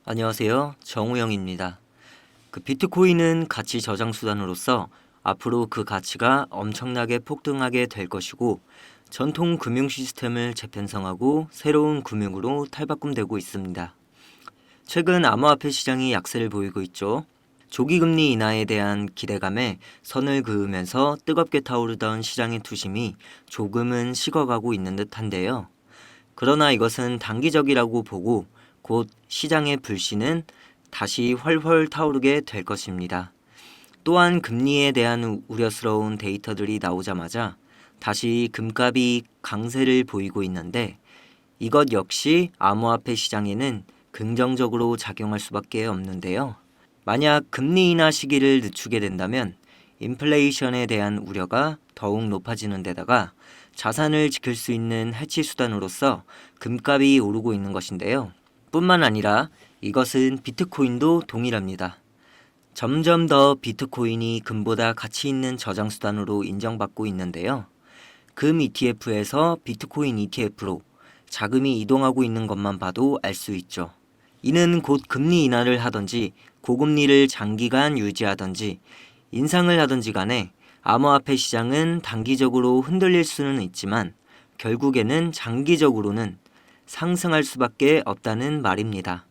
안녕하세요. 정우영입니다. 비트코인은 가치 저장 수단으로서 앞으로 그 가치가 엄청나게 폭등하게 될 것이고 전통 금융 시스템을 재편성하고 새로운 금융으로 탈바꿈되고 있습니다. 최근 암호화폐 시장이 약세를 보이고 있죠. 조기 금리 인하에 대한 기대감에 선을 그으면서 뜨겁게 타오르던 시장의 투심이 조금은 식어가고 있는 듯한데요. 그러나 이것은 단기적이라고 보고 곧 시장의 불씨는 다시 훨훨 타오르게 될 것입니다. 또한 금리에 대한 우려스러운 데이터들이 나오자마자 다시 금값이 강세를 보이고 있는데 이것 역시 암호화폐 시장에는 긍정적으로 작용할 수밖에 없는데요. 만약 금리 인하 시기를 늦추게 된다면 인플레이션에 대한 우려가 더욱 높아지는 데다가 자산을 지킬 수 있는 해치 수단으로서 금값이 오르고 있는 것인데요. 뿐만 아니라 이것은 비트코인도 동일합니다. 점점 더 비트코인이 금보다 가치 있는 저장 수단으로 인정받고 있는데요. 금 ETF에서 비트코인 ETF로 자금이 이동하고 있는 것만 봐도 알 수 있죠. 이는 곧 금리 인하를 하든지 고금리를 장기간 유지하든지 인상을 하든지 간에 암호화폐 시장은 단기적으로 흔들릴 수는 있지만 결국에는 장기적으로는 상승할 수밖에 없다는 말입니다.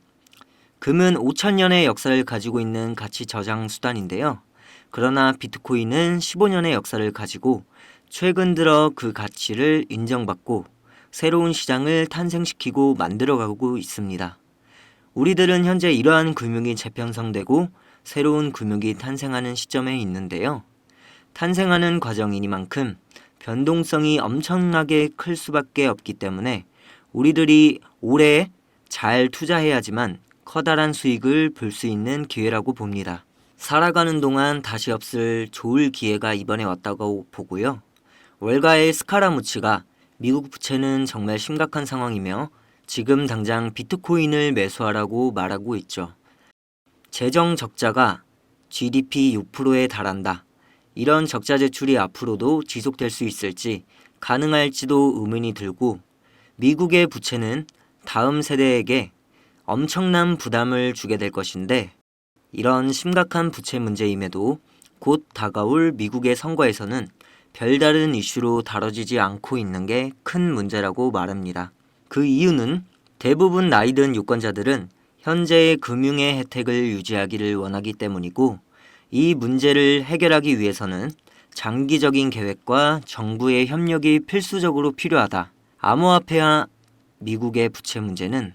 금은 5천년의 역사를 가지고 있는 가치 저장 수단인데요. 그러나 비트코인은 15년의 역사를 가지고 최근 들어 그 가치를 인정받고 새로운 시장을 탄생시키고 만들어가고 있습니다. 우리들은 현재 이러한 금융이 재편성되고 새로운 금융이 탄생하는 시점에 있는데요. 탄생하는 과정이니만큼 변동성이 엄청나게 클 수밖에 없기 때문에 우리들이 오래 잘 투자해야지만 커다란 수익을 볼 수 있는 기회라고 봅니다. 살아가는 동안 다시 없을 좋을 기회가 이번에 왔다고 보고요. 월가의 스카라무치가 미국 부채는 정말 심각한 상황이며 지금 당장 비트코인을 매수하라고 말하고 있죠. 재정 적자가 GDP 6%에 달한다. 이런 적자 제출이 앞으로도 지속될 수 있을지 가능할지도 의문이 들고 미국의 부채는 다음 세대에게 엄청난 부담을 주게 될 것인데 이런 심각한 부채 문제임에도 곧 다가올 미국의 선거에서는 별다른 이슈로 다뤄지지 않고 있는 게 큰 문제라고 말합니다. 그 이유는 대부분 나이든 유권자들은 현재의 금융의 혜택을 유지하기를 원하기 때문이고 이 문제를 해결하기 위해서는 장기적인 계획과 정부의 협력이 필수적으로 필요하다. 암호화폐와 미국의 부채 문제는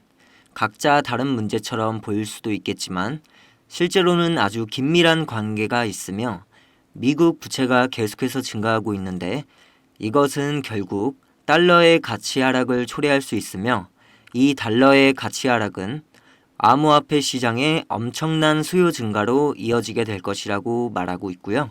각자 다른 문제처럼 보일 수도 있겠지만 실제로는 아주 긴밀한 관계가 있으며 미국 부채가 계속해서 증가하고 있는데 이것은 결국 달러의 가치 하락을 초래할 수 있으며 이 달러의 가치 하락은 암호화폐 시장의 엄청난 수요 증가로 이어지게 될 것이라고 말하고 있고요.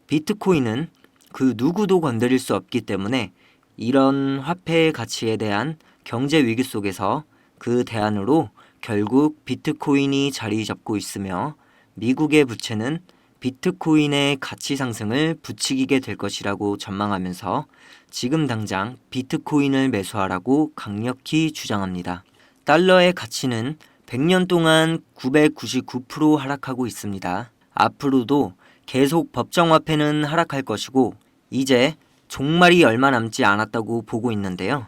비트코인은 그 누구도 건드릴 수 없기 때문에 이런 화폐의 가치에 대한 경제 위기 속에서 그 대안으로 결국 비트코인이 자리 잡고 있으며 미국의 부채는 비트코인의 가치 상승을 부추기게 될 것이라고 전망하면서 지금 당장 비트코인을 매수하라고 강력히 주장합니다. 달러의 가치는 100년 동안 999% 하락하고 있습니다. 앞으로도 계속 법정화폐는 하락할 것이고 이제 종말이 얼마 남지 않았다고 보고 있는데요.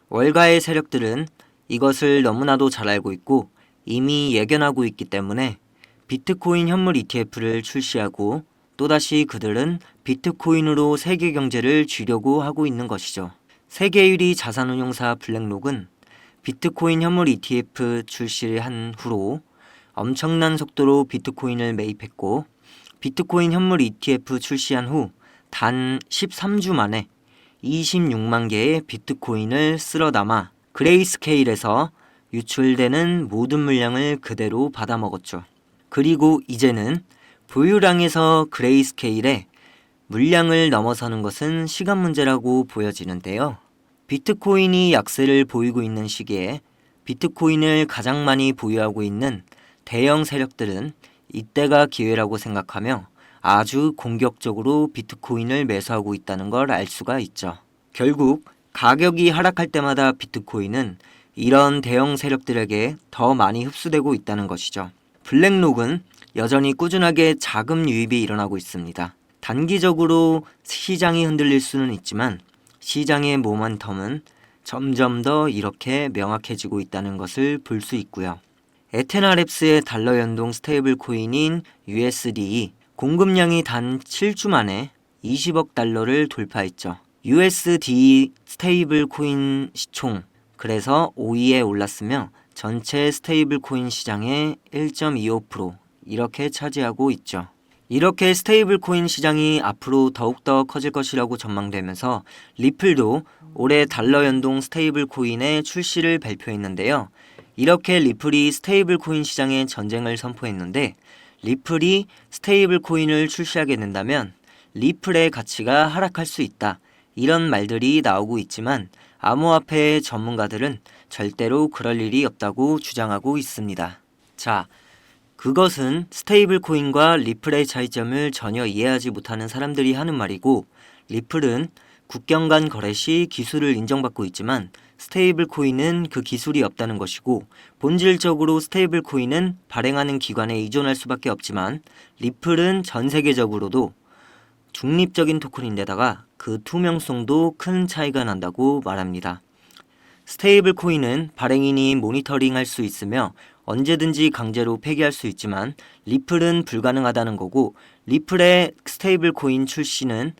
월가의 세력들은 이것을 너무나도 잘 알고 있고 이미 예견하고 있기 때문에 비트코인 현물 ETF를 출시하고 또다시 그들은 비트코인으로 세계 경제를 쥐려고 하고 있는 것이죠. 세계 1위 자산운용사 블랙록은 비트코인 현물 ETF 출시를 한 후로 엄청난 속도로 비트코인을 매입했고 비트코인 현물 ETF 출시한 후 단 13주 만에 26만 개의 비트코인을 쓸어 담아 그레이스케일에서 유출되는 모든 물량을 그대로 받아먹었죠. 그리고 이제는 보유량에서 그레이스케일에 물량을 넘어서는 것은 시간 문제라고 보여지는데요. 비트코인이 약세를 보이고 있는 시기에 비트코인을 가장 많이 보유하고 있는 대형 세력들은 이때가 기회라고 생각하며 아주 공격적으로 비트코인을 매수하고 있다는 걸 알 수가 있죠. 결국 가격이 하락할 때마다 비트코인은 이런 대형 세력들에게 더 많이 흡수되고 있다는 것이죠. 블랙록은 여전히 꾸준하게 자금 유입이 일어나고 있습니다. 단기적으로 시장이 흔들릴 수는 있지만 시장의 모멘텀은 점점 더 이렇게 명확해지고 있다는 것을 볼 수 있고요. 에테나랩스의 달러 연동 스테이블 코인인 USD 공급량이 단 7주 만에 20억 달러를 돌파했죠. USD 스테이블 코인 시총 그래서 5위에 올랐으며 전체 스테이블 코인 시장의 1.25% 이렇게 차지하고 있죠. 이렇게 스테이블 코인 시장이 앞으로 더욱더 커질 것이라고 전망되면서 리플도 올해 달러 연동 스테이블 코인의 출시를 발표했는데요. 이렇게 리플이 스테이블 코인 시장에 전쟁을 선포했는데 리플이 스테이블 코인을 출시하게 된다면 리플의 가치가 하락할 수 있다. 이런 말들이 나오고 있지만 암호화폐 전문가들은 절대로 그럴 일이 없다고 주장하고 있습니다. 자, 그것은 스테이블 코인과 리플의 차이점을 전혀 이해하지 못하는 사람들이 하는 말이고 리플은 국경 간 거래 시 기술을 인정받고 있지만 스테이블 코인은 그 기술이 없다는 것이고 본질적으로 스테이블 코인은 발행하는 기관에 의존할 수밖에 없지만 리플은 전 세계적으로도 중립적인 토큰인데다가 그 투명성도 큰 차이가 난다고 말합니다. 스테이블 코인은 발행인이 모니터링할 수 있으며 언제든지 강제로 폐기할 수 있지만 리플은 불가능하다는 거고 리플의 스테이블 코인 출시는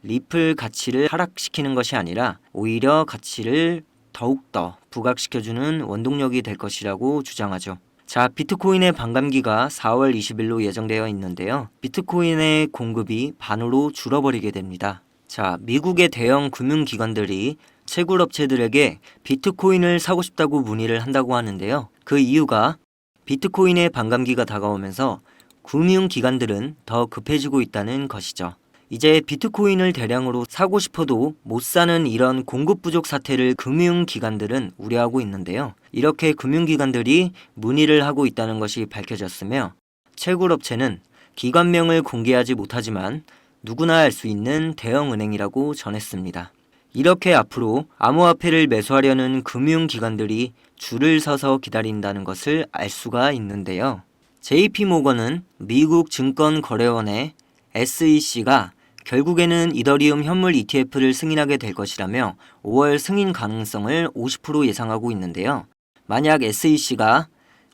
리플 가치를 하락시키는 것이 아니라 오히려 가치를 더욱더 부각시켜주는 원동력이 될 것이라고 주장하죠. 자, 비트코인의 반감기가 4월 20일로 예정되어 있는데요. 비트코인의 공급이 반으로 줄어버리게 됩니다. 자, 미국의 대형 금융기관들이 채굴업체들에게 비트코인을 사고 싶다고 문의를 한다고 하는데요. 그 이유가 비트코인의 반감기가 다가오면서 금융기관들은 더 급해지고 있다는 것이죠. 이제 비트코인을 대량으로 사고 싶어도 못 사는 이런 공급 부족 사태를 금융기관들은 우려하고 있는데요. 이렇게 금융기관들이 문의를 하고 있다는 것이 밝혀졌으며 채굴업체는 기관명을 공개하지 못하지만 누구나 알 수 있는 대형은행이라고 전했습니다. 이렇게 앞으로 암호화폐를 매수하려는 금융기관들이 줄을 서서 기다린다는 것을 알 수가 있는데요. JP모건은 미국 증권거래원의 SEC가 결국에는 이더리움 현물 ETF를 승인하게 될 것이라며 5월 승인 가능성을 50% 예상하고 있는데요. 만약 SEC가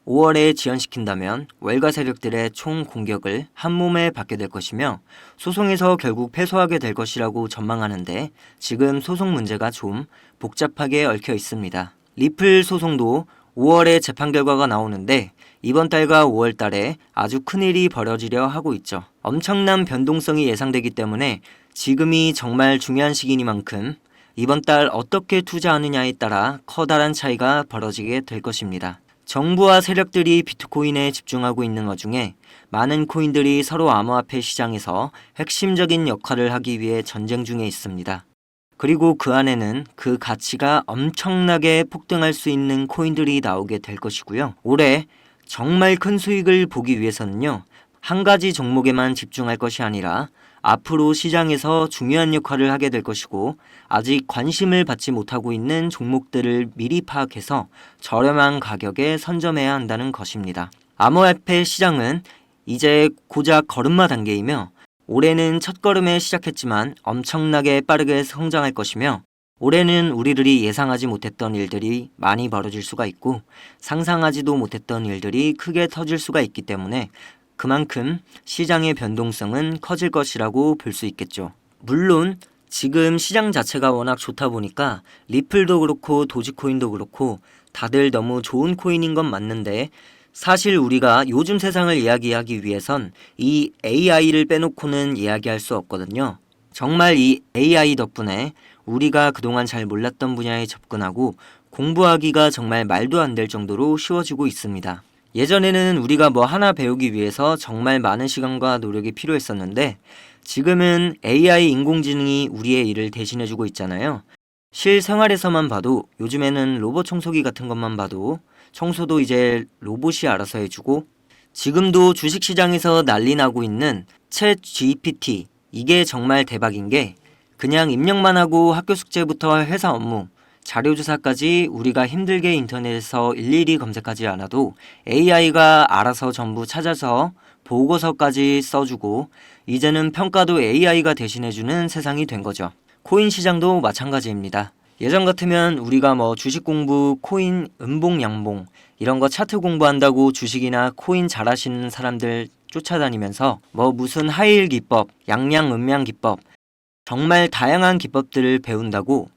5월에 지연시킨다면 월가 세력들의 총 공격을 한몸에 받게 될 것이며 소송에서 결국 패소하게 될 것이라고 전망하는데 지금 소송 문제가 좀 복잡하게 얽혀 있습니다. 리플 소송도 5월에 재판 결과가 나오는데 이번 달과 5월 달에 아주 큰일이 벌어지려 하고 있죠. 엄청난 변동성이 예상되기 때문에 지금이 정말 중요한 시기니만큼 이번 달 어떻게 투자하느냐에 따라 커다란 차이가 벌어지게 될 것입니다. 정부와 세력들이 비트코인에 집중하고 있는 와중에 많은 코인들이 서로 암호화폐 시장에서 핵심적인 역할을 하기 위해 전쟁 중에 있습니다. 그리고 그 안에는 그 가치가 엄청나게 폭등할 수 있는 코인들이 나오게 될 것이고요. 올해 정말 큰 수익을 보기 위해서는요. 한 가지 종목에만 집중할 것이 아니라 앞으로 시장에서 중요한 역할을 하게 될 것이고 아직 관심을 받지 못하고 있는 종목들을 미리 파악해서 저렴한 가격에 선점해야 한다는 것입니다. 암호화폐 시장은 이제 고작 걸음마 단계이며 올해는 첫걸음에 시작했지만 엄청나게 빠르게 성장할 것이며 올해는 우리들이 예상하지 못했던 일들이 많이 벌어질 수가 있고 상상하지도 못했던 일들이 크게 터질 수가 있기 때문에 그만큼 시장의 변동성은 커질 것이라고 볼 수 있겠죠. 물론 지금 시장 자체가 워낙 좋다 보니까 리플도 그렇고 도지코인도 그렇고 다들 너무 좋은 코인인 건 맞는데 사실 우리가 요즘 세상을 이야기하기 위해선 이 AI를 빼놓고는 이야기할 수 없거든요. 정말 이 AI 덕분에 우리가 그동안 잘 몰랐던 분야에 접근하고 공부하기가 정말 말도 안 될 정도로 쉬워지고 있습니다. 예전에는 우리가 뭐 하나 배우기 위해서 정말 많은 시간과 노력이 필요했었는데 지금은 AI 인공지능이 우리의 일을 대신해주고 있잖아요. 실생활에서만 봐도 요즘에는 로봇 청소기 같은 것만 봐도 청소도 이제 로봇이 알아서 해주고 지금도 주식시장에서 난리 나고 있는 챗 GPT 이게 정말 대박인 게 그냥 입력만 하고 학교 숙제부터 회사 업무 자료조사까지 우리가 힘들게 인터넷에서 일일이 검색하지 않아도 AI가 알아서 전부 찾아서 보고서까지 써주고 이제는 평가도 AI가 대신해주는 세상이 된 거죠. 코인 시장도 마찬가지입니다. 예전 같으면 우리가 주식 공부, 코인, 음봉, 양봉 이런 거 차트 공부한다고 주식이나 코인 잘하시는 사람들 쫓아다니면서 무슨 하이힐 기법, 양양, 음양 기법 정말 다양한 기법들을 배운다고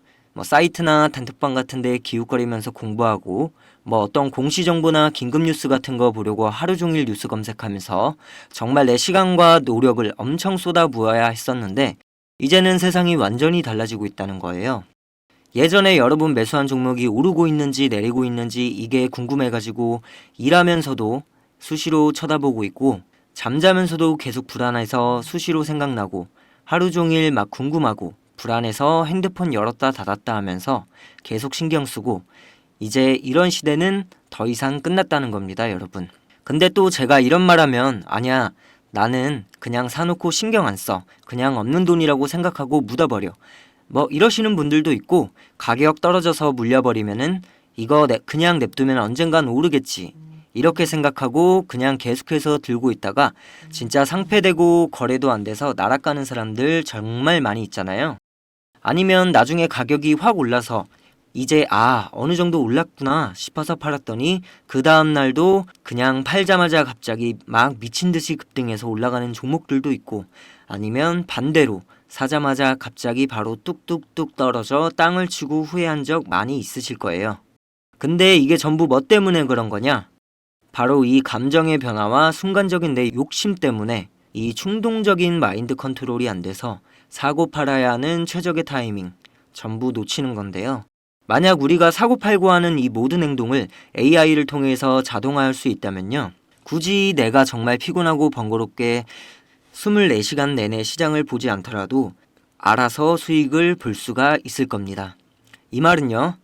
사이트나 단톡방 같은 데 기웃거리면서 공부하고 어떤 공시 정보나 긴급 뉴스 같은 거 보려고 하루 종일 뉴스 검색하면서 정말 내 시간과 노력을 엄청 쏟아부어야 했었는데 이제는 세상이 완전히 달라지고 있다는 거예요. 예전에 여러분 매수한 종목이 오르고 있는지 내리고 있는지 이게 궁금해가지고 일하면서도 수시로 쳐다보고 있고 잠자면서도 계속 불안해서 수시로 생각나고 하루 종일 막 궁금하고 불안해서 핸드폰 열었다 닫았다 하면서 계속 신경 쓰고 이제 이런 시대는 더 이상 끝났다는 겁니다, 여러분. 근데 또 제가 이런 말하면 아니야, 나는 그냥 사놓고 신경 안 써. 그냥 없는 돈이라고 생각하고 묻어버려. 이러시는 분들도 있고 가격 떨어져서 물려버리면은 이거 그냥 냅두면 언젠간 오르겠지. 이렇게 생각하고 그냥 계속해서 들고 있다가 진짜 상폐되고 거래도 안 돼서 날아가는 사람들 정말 많이 있잖아요. 아니면 나중에 가격이 확 올라서 이제 어느 정도 올랐구나 싶어서 팔았더니 그 다음 날도 그냥 팔자마자 갑자기 막 미친 듯이 급등해서 올라가는 종목들도 있고 아니면 반대로 사자마자 갑자기 바로 뚝뚝뚝 떨어져 땅을 치고 후회한 적 많이 있으실 거예요. 근데 이게 전부 뭐 때문에 그런 거냐? 바로 이 감정의 변화와 순간적인 내 욕심 때문에 이 충동적인 마인드 컨트롤이 안 돼서 사고 팔아야 하는 최적의 타이밍 전부 놓치는 건데요. 만약 우리가 사고 팔고 하는 이 모든 행동을 AI를 통해서 자동화할 수 있다면요. 굳이 내가 정말 피곤하고 번거롭게 24시간 내내 시장을 보지 않더라도 알아서 수익을 볼 수가 있을 겁니다. 이 말은요.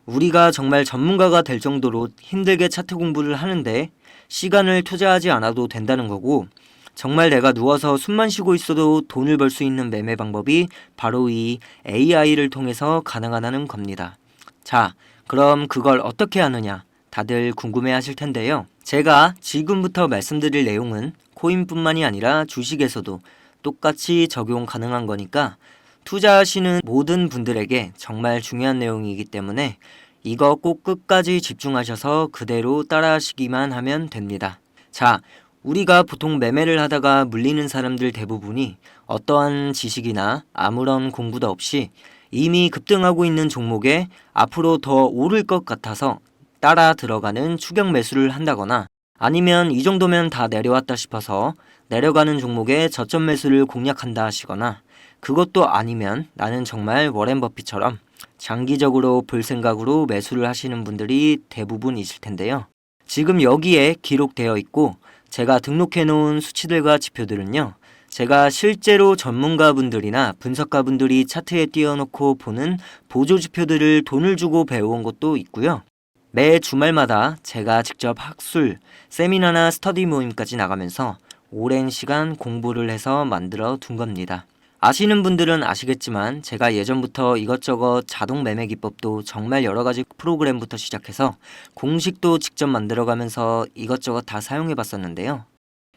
우리가 정말 전문가가 될 정도로 힘들게 차트 공부를 하는데 시간을 투자하지 않아도 된다는 거고 정말 내가 누워서 숨만 쉬고 있어도 돈을 벌 수 있는 매매 방법이 바로 이 AI를 통해서 가능하다는 겁니다. 자, 그럼 그걸 어떻게 하느냐? 다들 궁금해 하실 텐데요. 제가 지금부터 말씀드릴 내용은 코인뿐만이 아니라 주식에서도 똑같이 적용 가능한 거니까 투자하시는 모든 분들에게 정말 중요한 내용이기 때문에 이거 꼭 끝까지 집중하셔서 그대로 따라하시기만 하면 됩니다. 자, 우리가 보통 매매를 하다가 물리는 사람들 대부분이 어떠한 지식이나 아무런 공부도 없이 이미 급등하고 있는 종목에 앞으로 더 오를 것 같아서 따라 들어가는 추격 매수를 한다거나 아니면 이 정도면 다 내려왔다 싶어서 내려가는 종목에 저점 매수를 공략한다 하시거나 그것도 아니면 나는 정말 워렌 버핏처럼 장기적으로 볼 생각으로 매수를 하시는 분들이 대부분이실 텐데요. 지금 여기에 기록되어 있고 제가 등록해 놓은 수치들과 지표들은요. 제가 실제로 전문가분들이나 분석가분들이 차트에 띄워놓고 보는 보조지표들을 돈을 주고 배워온 것도 있고요. 매 주말마다 제가 직접 학술, 세미나나 스터디 모임까지 나가면서 오랜 시간 공부를 해서 만들어 둔 겁니다. 아시는 분들은 아시겠지만 제가 예전부터 이것저것 자동 매매 기법도 정말 여러 가지 프로그램부터 시작해서 공식도 직접 만들어가면서 이것저것 다 사용해 봤었는데요.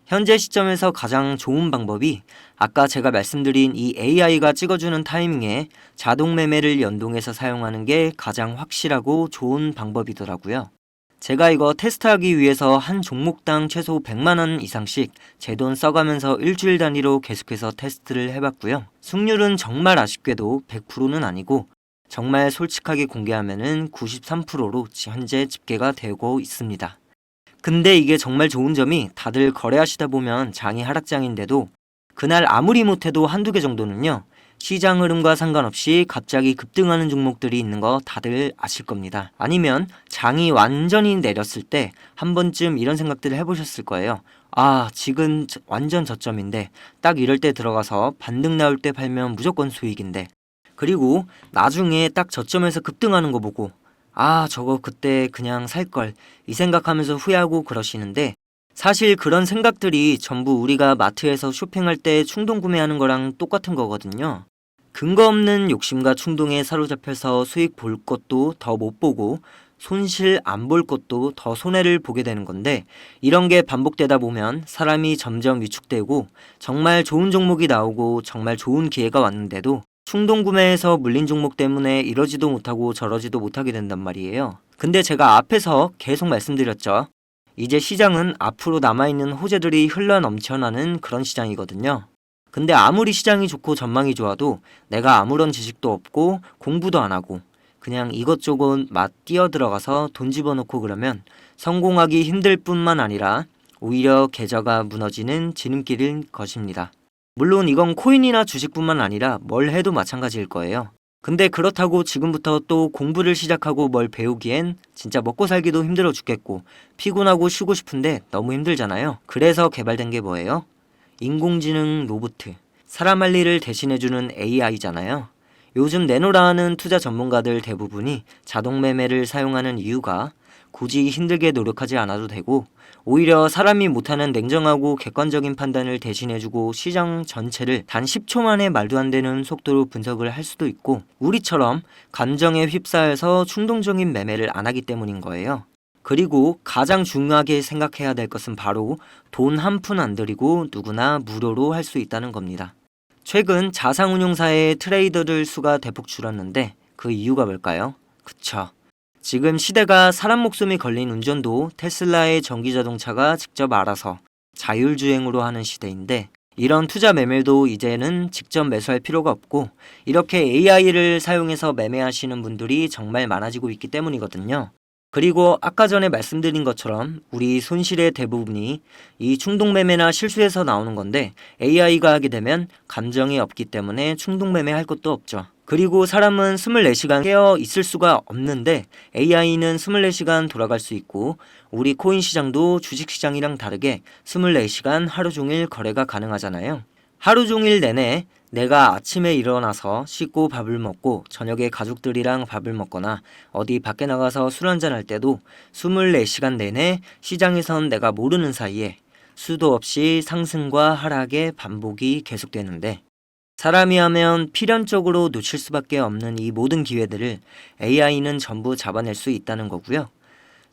현재 시점에서 가장 좋은 방법이 아까 제가 말씀드린 이 AI가 찍어주는 타이밍에 자동 매매를 연동해서 사용하는 게 가장 확실하고 좋은 방법이더라고요. 제가 이거 테스트하기 위해서 한 종목당 최소 100만원 이상씩 제 돈 써가면서 일주일 단위로 계속해서 테스트를 해봤고요. 승률은 정말 아쉽게도 100%는 아니고 정말 솔직하게 공개하면은 93%로 현재 집계가 되고 있습니다. 근데 이게 정말 좋은 점이 다들 거래하시다 보면 장이 하락장인데도 그날 아무리 못해도 한두 개 정도는요. 시장 흐름과 상관없이 갑자기 급등하는 종목들이 있는 거 다들 아실 겁니다. 아니면 장이 완전히 내렸을 때 한 번쯤 이런 생각들을 해보셨을 거예요. 지금 완전 저점인데 딱 이럴 때 들어가서 반등 나올 때 팔면 무조건 수익인데 그리고 나중에 딱 저점에서 급등하는 거 보고 저거 그때 그냥 살걸 이 생각하면서 후회하고 그러시는데 사실 그런 생각들이 전부 우리가 마트에서 쇼핑할 때 충동 구매하는 거랑 똑같은 거거든요. 근거 없는 욕심과 충동에 사로잡혀서 수익 볼 것도 더 못 보고 손실 안 볼 것도 더 손해를 보게 되는 건데, 이런 게 반복되다 보면 사람이 점점 위축되고 정말 좋은 종목이 나오고 정말 좋은 기회가 왔는데도 충동 구매에서 물린 종목 때문에 이러지도 못하고 저러지도 못하게 된단 말이에요. 근데 제가 앞에서 계속 말씀드렸죠. 이제 시장은 앞으로 남아있는 호재들이 흘러 넘쳐나는 그런 시장이거든요. 근데 아무리 시장이 좋고 전망이 좋아도 내가 아무런 지식도 없고 공부도 안 하고 그냥 이것저것 막 뛰어들어가서 돈 집어넣고 그러면 성공하기 힘들 뿐만 아니라 오히려 계좌가 무너지는 지름길인 것입니다. 물론 이건 코인이나 주식뿐만 아니라 뭘 해도 마찬가지일 거예요. 근데 그렇다고 지금부터 또 공부를 시작하고 뭘 배우기엔 진짜 먹고 살기도 힘들어 죽겠고 피곤하고 쉬고 싶은데 너무 힘들잖아요. 그래서 개발된 게 뭐예요? 인공지능 로봇, 사람 할 일을 대신해주는 AI잖아요. 요즘 내노라하는 투자 전문가들 대부분이 자동 매매를 사용하는 이유가 굳이 힘들게 노력하지 않아도 되고 오히려 사람이 못하는 냉정하고 객관적인 판단을 대신해주고 시장 전체를 단 10초 만에 말도 안 되는 속도로 분석을 할 수도 있고 우리처럼 감정에 휩싸여서 충동적인 매매를 안 하기 때문인 거예요. 그리고 가장 중요하게 생각해야 될 것은 바로 돈 한 푼 안 들이고 누구나 무료로 할 수 있다는 겁니다. 최근 자산운용사의 트레이더들 수가 대폭 줄었는데 그 이유가 뭘까요? 그쵸. 지금 시대가 사람 목숨이 걸린 운전도 테슬라의 전기자동차가 직접 알아서 자율주행으로 하는 시대인데 이런 투자 매매도 이제는 직접 매수할 필요가 없고 이렇게 AI를 사용해서 매매하시는 분들이 정말 많아지고 있기 때문이거든요. 그리고 아까 전에 말씀드린 것처럼 우리 손실의 대부분이 이 충동매매나 실수에서 나오는 건데 AI가 하게 되면 감정이 없기 때문에 충동매매할 것도 없죠. 그리고 사람은 24시간 깨어 있을 수가 없는데 AI는 24시간 돌아갈 수 있고 우리 코인 시장도 주식 시장이랑 다르게 24시간 하루 종일 거래가 가능하잖아요. 하루 종일 내내 내가 아침에 일어나서 씻고 밥을 먹고 저녁에 가족들이랑 밥을 먹거나 어디 밖에 나가서 술 한잔 할 때도 24시간 내내 시장에선 내가 모르는 사이에 수도 없이 상승과 하락의 반복이 계속되는데 사람이 하면 필연적으로 놓칠 수밖에 없는 이 모든 기회들을 AI는 전부 잡아낼 수 있다는 거고요.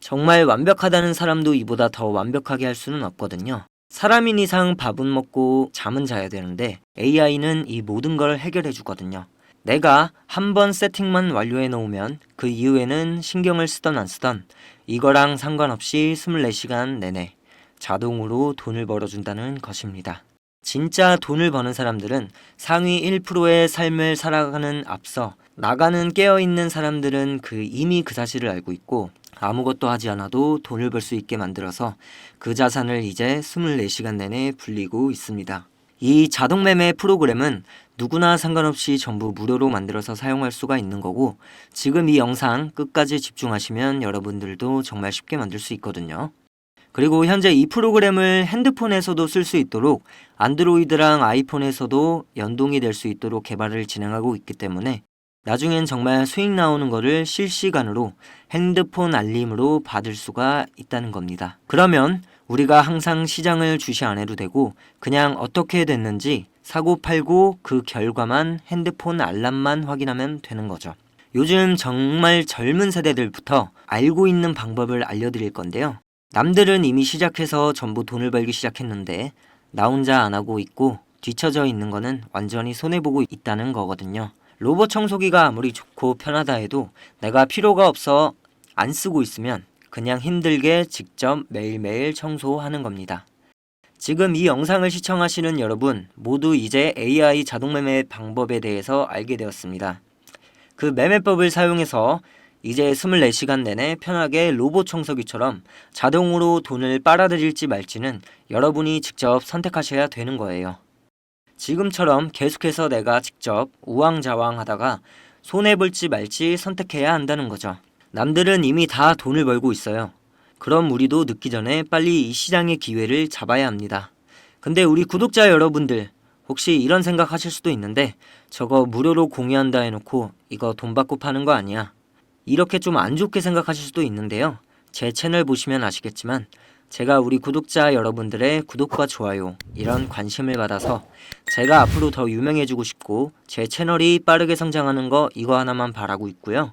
정말 완벽하다는 사람도 이보다 더 완벽하게 할 수는 없거든요. 사람인 이상 밥은 먹고 잠은 자야 되는데 AI는 이 모든 걸 해결해 주거든요. 내가 한번 세팅만 완료해 놓으면 그 이후에는 신경을 쓰던 안 쓰던 이거랑 상관없이 24시간 내내 자동으로 돈을 벌어준다는 것입니다. 진짜 돈을 버는 사람들은 상위 1%의 삶을 살아가는 앞서 나가는 깨어있는 사람들은 이미 그 사실을 알고 있고 아무것도 하지 않아도 돈을 벌 수 있게 만들어서 그 자산을 이제 24시간 내내 불리고 있습니다. 이 자동 매매 프로그램은 누구나 상관없이 전부 무료로 만들어서 사용할 수가 있는 거고 지금 이 영상 끝까지 집중하시면 여러분들도 정말 쉽게 만들 수 있거든요. 그리고 현재 이 프로그램을 핸드폰에서도 쓸 수 있도록 안드로이드랑 아이폰에서도 연동이 될 수 있도록 개발을 진행하고 있기 때문에 나중엔 정말 수익 나오는 거를 실시간으로 핸드폰 알림으로 받을 수가 있다는 겁니다. 그러면 우리가 항상 시장을 주시 안 해도 되고 그냥 어떻게 됐는지 사고 팔고 그 결과만 핸드폰 알람만 확인하면 되는 거죠. 요즘 정말 젊은 세대들부터 알고 있는 방법을 알려드릴 건데요. 남들은 이미 시작해서 전부 돈을 벌기 시작했는데 나 혼자 안 하고 있고 뒤처져 있는 거는 완전히 손해보고 있다는 거거든요. 로봇 청소기가 아무리 좋고 편하다 해도 내가 필요가 없어 안 쓰고 있으면 그냥 힘들게 직접 매일매일 청소하는 겁니다. 지금 이 영상을 시청하시는 여러분 모두 이제 AI 자동 매매 방법에 대해서 알게 되었습니다. 그 매매법을 사용해서 이제 24시간 내내 편하게 로봇 청소기처럼 자동으로 돈을 빨아들일지 말지는 여러분이 직접 선택하셔야 되는 거예요. 지금처럼 계속해서 내가 직접 우왕좌왕 하다가 손해볼지 말지 선택해야 한다는 거죠. 남들은 이미 다 돈을 벌고 있어요. 그럼 우리도 늦기 전에 빨리 이 시장의 기회를 잡아야 합니다. 근데 우리 구독자 여러분들 혹시 이런 생각 하실 수도 있는데 저거 무료로 공유한다 해놓고 이거 돈 받고 파는 거 아니야? 이렇게 좀 안 좋게 생각하실 수도 있는데요. 제 채널 보시면 아시겠지만 제가 우리 구독자 여러분들의 구독과 좋아요, 이런 관심을 받아서 제가 앞으로 더 유명해지고 싶고 제 채널이 빠르게 성장하는 거 이거 하나만 바라고 있고요.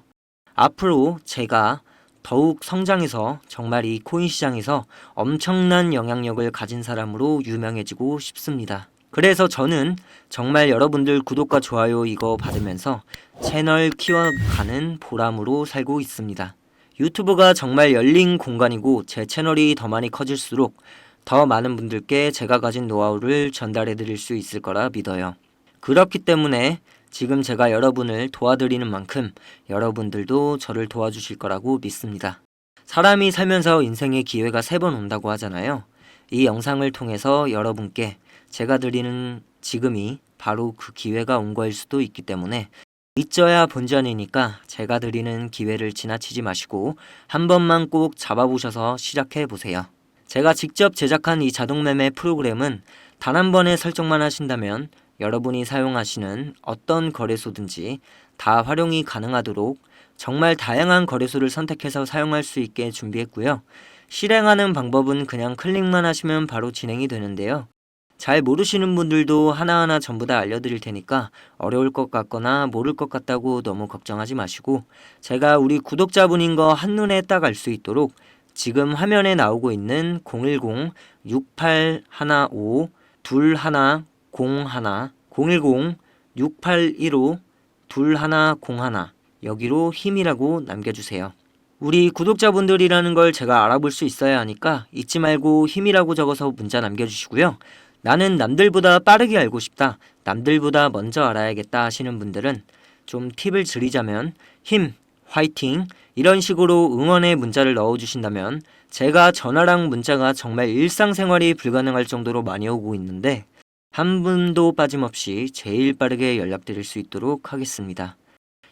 앞으로 제가 더욱 성장해서 정말 이 코인 시장에서 엄청난 영향력을 가진 사람으로 유명해지고 싶습니다. 그래서 저는 정말 여러분들 구독과 좋아요 이거 받으면서 채널 키워가는 보람으로 살고 있습니다. 유튜브가 정말 열린 공간이고 제 채널이 더 많이 커질수록 더 많은 분들께 제가 가진 노하우를 전달해 드릴 수 있을 거라 믿어요. 그렇기 때문에 지금 제가 여러분을 도와드리는 만큼 여러분들도 저를 도와주실 거라고 믿습니다. 사람이 살면서 인생의 기회가 3번 온다고 하잖아요. 이 영상을 통해서 여러분께 제가 드리는 지금이 바로 그 기회가 온 거일 수도 있기 때문에 잊져야 본전이니까 제가 드리는 기회를 지나치지 마시고 한 번만 꼭 잡아보셔서 시작해 보세요. 제가 직접 제작한 이 자동매매 프로그램은 단 한 번의 설정만 하신다면 여러분이 사용하시는 어떤 거래소든지 다 활용이 가능하도록 정말 다양한 거래소를 선택해서 사용할 수 있게 준비했고요. 실행하는 방법은 그냥 클릭만 하시면 바로 진행이 되는데요. 잘 모르시는 분들도 하나하나 전부 다 알려드릴 테니까 어려울 것 같거나 모를 것 같다고 너무 걱정하지 마시고 제가 우리 구독자분인 거 한눈에 딱 알 수 있도록 지금 화면에 나오고 있는 010-6815-2101, 010-6815-2101 여기로 힘이라고 남겨주세요. 우리 구독자분들이라는 걸 제가 알아볼 수 있어야 하니까 잊지 말고 힘이라고 적어서 문자 남겨주시고요. 나는 남들보다 빠르게 알고 싶다, 남들보다 먼저 알아야겠다 하시는 분들은 좀 팁을 드리자면 힘, 화이팅 이런 식으로 응원의 문자를 넣어주신다면 제가 전화랑 문자가 정말 일상생활이 불가능할 정도로 많이 오고 있는데 한 분도 빠짐없이 제일 빠르게 연락드릴 수 있도록 하겠습니다.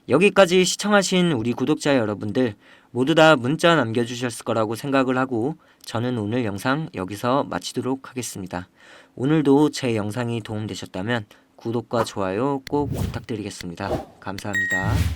여기까지 시청하신 우리 구독자 여러분들 모두 다 문자 남겨주셨을 거라고 생각을 하고 저는 오늘 영상 여기서 마치도록 하겠습니다. 오늘도 제 영상이 도움되셨다면 구독과 좋아요 꼭 부탁드리겠습니다. 감사합니다.